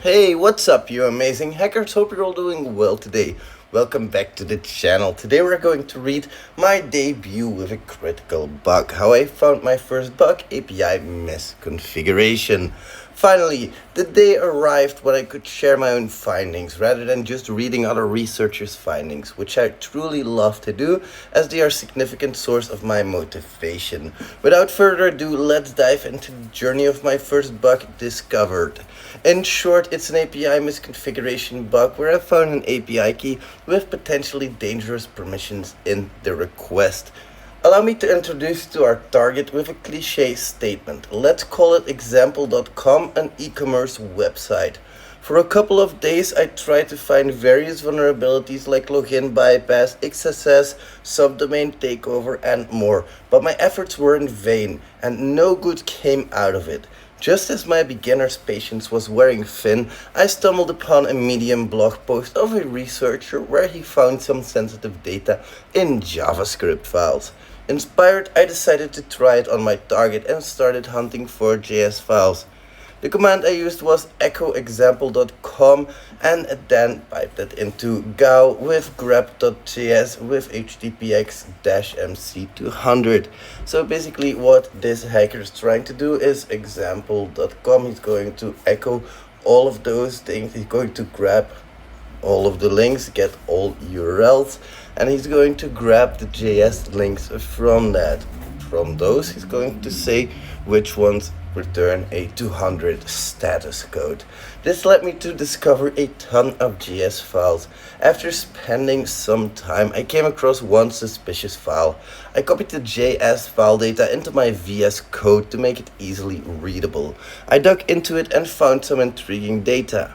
Hey, what's up, you amazing hackers? Hope you're all doing well today. Welcome back to the channel. Today we're going to read my debut with a critical bug. How I found my first bug, API misconfiguration. Finally, the day arrived when I could share my own findings rather than just reading other researchers' findings, which I truly love to do as they are a significant source of my motivation. Without further ado, let's dive into the journey of my first bug discovered. In short, it's an API misconfiguration bug where I found an API key with potentially dangerous permissions in the request. Allow me to introduce to our target with a cliche statement. Let's call it example.com, an e-commerce website. For a couple of days, I tried to find various vulnerabilities like login bypass, XSS, subdomain takeover, and more, but my efforts were in vain, and no good came out of it. Just as my beginner's patience was wearing thin, I stumbled upon a Medium blog post of a researcher where he found some sensitive data in JavaScript files. Inspired, I decided to try it on my target and started hunting for JS files. The command I used was echo example.com and then piped it into Go with grep.js with httpx-mc200. So basically what this hacker is trying to do is example.com. He's going to echo all of those things. He's going to grab all of the links, get all URLs, and he's going to grab the JS links from that. From those, he's going to say which ones return a 200 status code. This led me to discover a ton of JS files. After spending some time, I came across one suspicious file. I copied the JS file data into my VS Code to make it easily readable. I dug into it and found some intriguing data.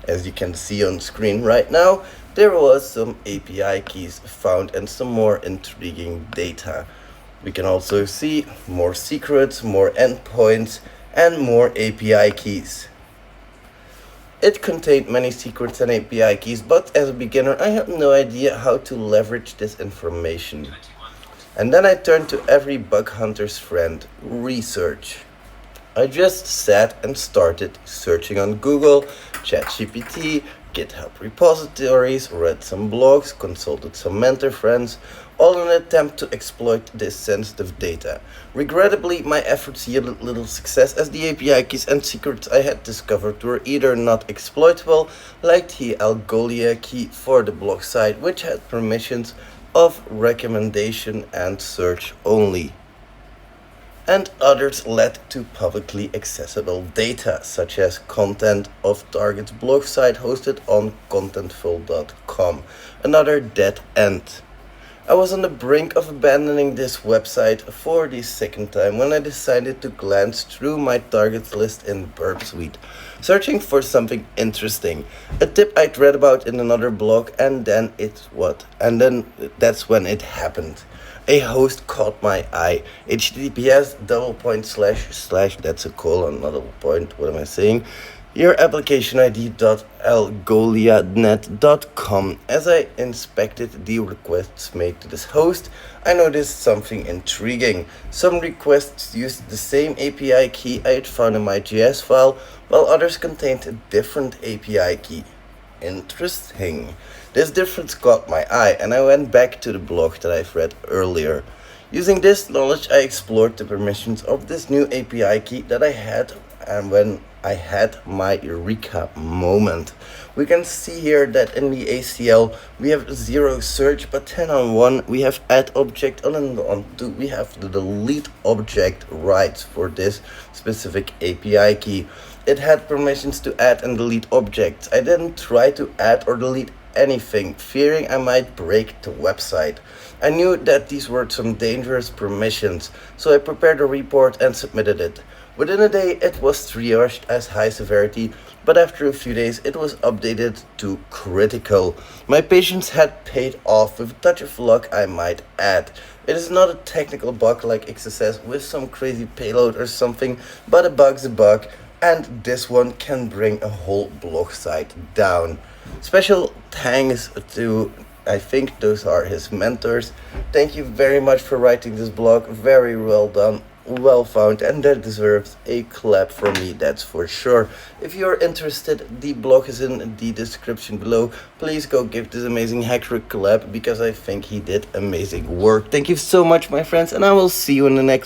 As you can see on screen right now, there was some API keys found and some more intriguing data. We can also see more secrets, more endpoints, and more API keys. It contained many secrets and API keys, but as a beginner, I had no idea how to leverage this information. And then I turned to every bug hunter's friend, research. I just sat and started searching on Google, ChatGPT, GitHub repositories, read some blogs, consulted some mentor friends, all in an attempt to exploit this sensitive data. Regrettably, my efforts yielded little success as the API keys and secrets I had discovered were either not exploitable, like the Algolia key for the blog site, which had permissions of recommendation and search only, and others led to publicly accessible data, such as content of Target's blog site hosted on contentful.com, another dead end. I was on the brink of abandoning this website for the second time when I decided to glance through my targets list in Burp Suite, searching for something interesting, a tip I'd read about in another blog, and then that's when it happened. A host caught my eye. https:// that's a colon, not a point, what am I saying? Your application id.algolianet.com. As I inspected the requests made to this host, I noticed something intriguing. Some requests used the same API key I had found in my JS file, while others contained a different API key. Interesting. This difference caught my eye, and I went back to the blog that I've read earlier. Using this knowledge, I explored the permissions of this new API key that I had, and when I had my eureka moment. We can see here that in the ACL we have 0 search, but 10 on 1 we have add object, and on 2 we have the delete object rights for this specific API key. It had permissions to add and delete objects. I didn't try to add or delete anything, fearing I might break the website. I knew that these were some dangerous permissions, so I prepared a report and submitted it. Within a day, it was triaged as high severity, but after a few days, it was updated to critical. My patience had paid off with a touch of luck, I might add. It is not a technical bug like XSS with some crazy payload or something, but a bug's a bug, and this one can bring a whole blog site down. Special thanks to, I think those are his mentors. Thank you very much for writing this blog. Very well done. well found, and that deserves a clap from me, that's for sure. If you're interested, the blog is in the description below. Please go give this amazing hacker a clap, because I think he did amazing work. Thank you so much, my friends, and I will see you in the next